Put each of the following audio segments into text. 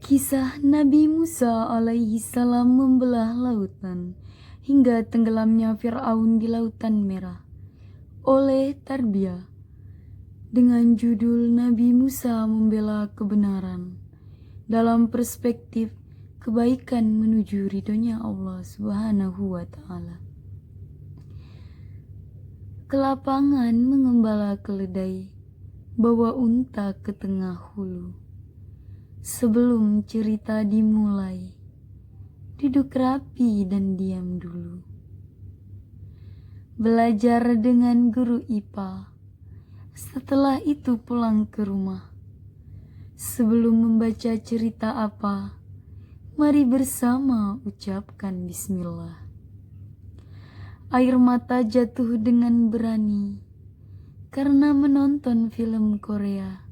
Kisah Nabi Musa alaihi salam membelah lautan hingga tenggelamnya Fir'aun di Lautan Merah oleh Tarbiyah dengan judul Nabi Musa membela kebenaran dalam perspektif kebaikan menuju ridhonya Allah Subhanahu wa Ta'ala. Kelapangan mengembala keledai, bawa unta ke tengah hulu. Sebelum cerita dimulai, duduk rapi dan diam dulu. Belajar dengan guru IPA, setelah itu pulang ke rumah. Sebelum membaca cerita apa, mari bersama ucapkan bismillah. Air mata jatuh dengan berani karena menonton film Korea.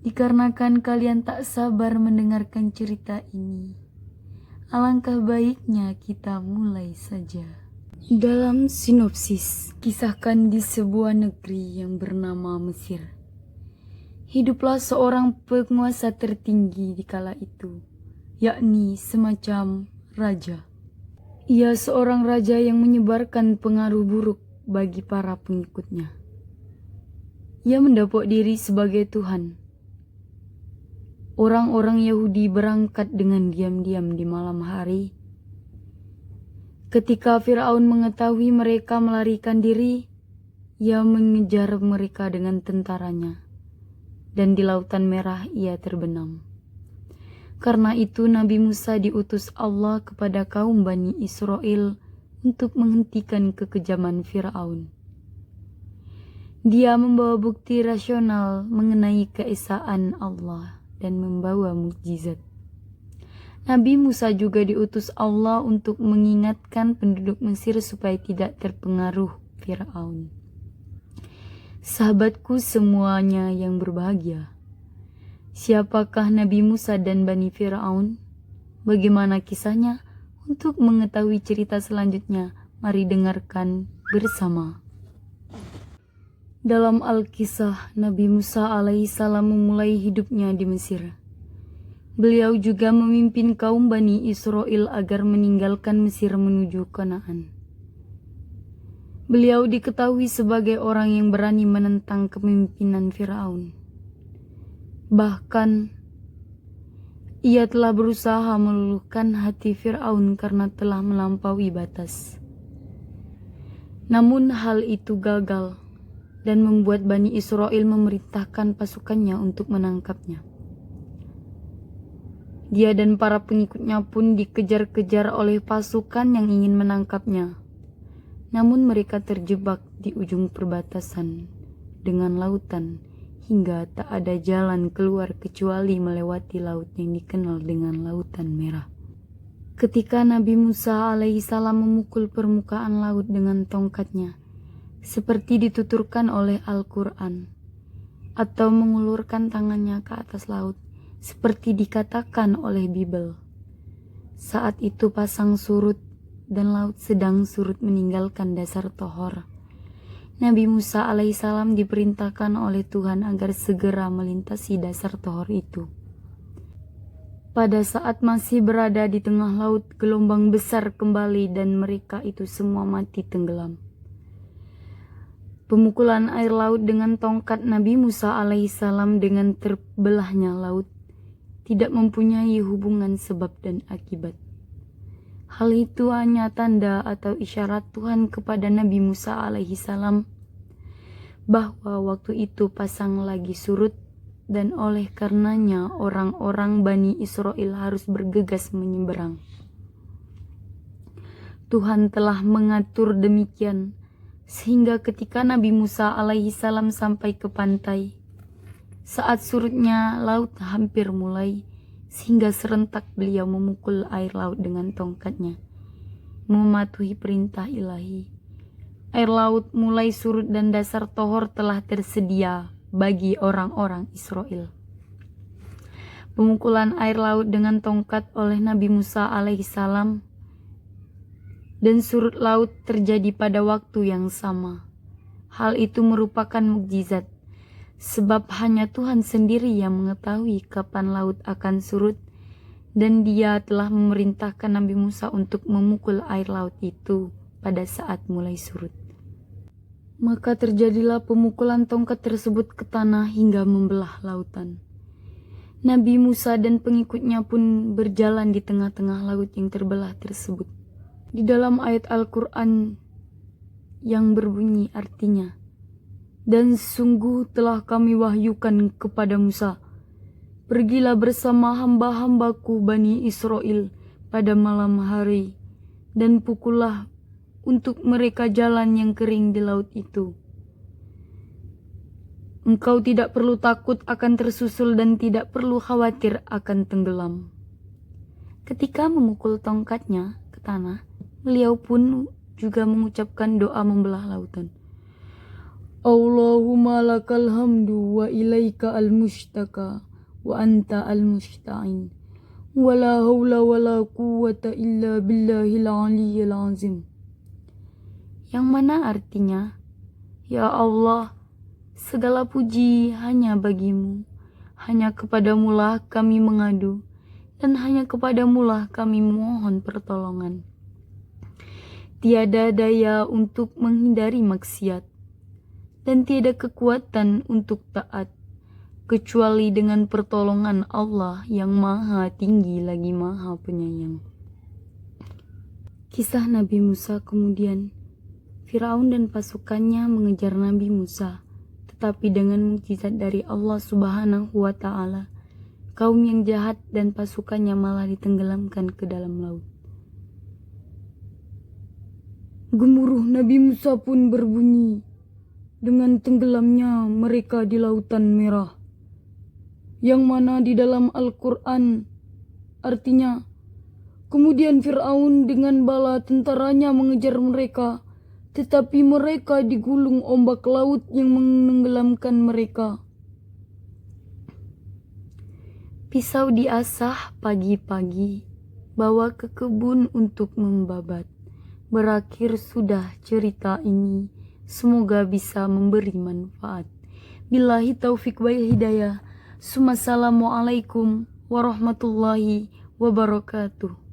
Dikarenakan kalian tak sabar mendengarkan cerita ini, alangkah baiknya kita mulai saja. Dalam sinopsis, kisahkan di sebuah negeri yang bernama Mesir. Hiduplah seorang penguasa tertinggi di kala itu, yakni semacam raja. Ia seorang raja yang menyebarkan pengaruh buruk bagi para pengikutnya. Ia mendapuk diri sebagai Tuhan. Orang-orang Yahudi berangkat dengan diam-diam di malam hari. Ketika Fir'aun mengetahui mereka melarikan diri, ia mengejar mereka dengan tentaranya. Dan di Lautan Merah ia terbenam. Karena itu Nabi Musa diutus Allah kepada kaum Bani Israel untuk menghentikan kekejaman Fir'aun. Dia membawa bukti rasional mengenai keesaan Allah dan membawa mukjizat. Nabi Musa juga diutus Allah untuk mengingatkan penduduk Mesir supaya tidak terpengaruh Fir'aun. Sahabatku semuanya yang berbahagia, siapakah Nabi Musa dan Bani Fir'aun? Bagaimana kisahnya? Untuk mengetahui cerita selanjutnya, mari dengarkan bersama. Dalam Al-Kisah, Nabi Musa alaihissalam memulai hidupnya di Mesir. Beliau juga memimpin kaum Bani Israel agar meninggalkan Mesir menuju Kanaan. Beliau diketahui sebagai orang yang berani menentang kepemimpinan Fir'aun. Bahkan, ia telah berusaha meluluhkan hati Fir'aun karena telah melampaui batas. Namun hal itu gagal dan membuat Bani Israel memerintahkan pasukannya untuk menangkapnya. Dia dan para pengikutnya pun dikejar-kejar oleh pasukan yang ingin menangkapnya. Namun mereka terjebak di ujung perbatasan dengan lautan hingga tak ada jalan keluar kecuali melewati laut yang dikenal dengan Lautan Merah. Ketika Nabi Musa alaihissalam memukul permukaan laut dengan tongkatnya, seperti dituturkan oleh Al-Quran, atau mengulurkan tangannya ke atas laut, seperti dikatakan oleh Bible. Saat itu pasang surut dan laut sedang surut meninggalkan dasar Tohor. Nabi Musa alaihissalam diperintahkan oleh Tuhan agar segera melintasi dasar Tohor itu. Pada saat masih berada di tengah laut, gelombang besar kembali dan mereka itu semua mati tenggelam. Pemukulan air laut dengan tongkat Nabi Musa alaihissalam dengan terbelahnya laut tidak mempunyai hubungan sebab dan akibat. Hal itu hanya tanda atau isyarat Tuhan kepada Nabi Musa alaihissalam bahwa waktu itu pasang lagi surut dan oleh karenanya orang-orang Bani Israel harus bergegas menyeberang. Tuhan telah mengatur demikian sehingga ketika Nabi Musa alaihissalam sampai ke pantai, saat surutnya laut hampir mulai, sehingga serentak beliau memukul air laut dengan tongkatnya, mematuhi perintah ilahi. Air laut mulai surut dan dasar Tohor telah tersedia bagi orang-orang Israel. Pemukulan air laut dengan tongkat oleh Nabi Musa alaihissalam dan surut laut terjadi pada waktu yang sama. Hal itu merupakan mukjizat sebab hanya Tuhan sendiri yang mengetahui kapan laut akan surut, dan Dia telah memerintahkan Nabi Musa untuk memukul air laut itu pada saat mulai surut. Maka terjadilah pemukulan tongkat tersebut ke tanah hingga membelah lautan. Nabi Musa dan pengikutnya pun berjalan di tengah-tengah laut yang terbelah tersebut. Di dalam ayat Al-Quran yang berbunyi artinya, "Dan sungguh telah kami wahyukan kepada Musa, pergilah bersama hamba-hambaku Bani Israel pada malam hari, dan pukullah untuk mereka jalan yang kering di laut itu. Engkau tidak perlu takut akan tersusul dan tidak perlu khawatir akan tenggelam." Ketika memukul tongkatnya ke tanah, beliau pun juga mengucapkan doa membelah lautan. Allahumma lakal hamdu wa ilaika al-mushtaka wa anta al-musta'in wa la hawla wa la quwwata illa billahil aliyyil azim. Yang mana artinya, "Ya Allah, segala puji hanya bagimu, hanya kepadamulah kami mengadu, dan hanya kepadamulah kami memohon pertolongan. Tiada daya untuk menghindari maksiat, dan tiada kekuatan untuk taat, kecuali dengan pertolongan Allah yang maha tinggi lagi maha penyayang." Kisah Nabi Musa kemudian, Firaun dan pasukannya mengejar Nabi Musa. Tetapi dengan mukjizat dari Allah Subhanahu wa Ta'ala, kaum yang jahat dan pasukannya malah ditenggelamkan ke dalam laut. Gemuruh Nabi Musa pun berbunyi dengan tenggelamnya mereka di Lautan Merah, yang mana di dalam Al-Quran artinya, kemudian Fir'aun dengan bala tentaranya mengejar mereka, tetapi mereka digulung ombak laut yang menenggelamkan mereka. Pisau diasah pagi-pagi, bawa ke kebun untuk membabat. Berakhir sudah cerita ini, semoga bisa memberi manfaat. Billahi taufik wal hidayah. Assalamualaikum warahmatullahi wabarakatuh.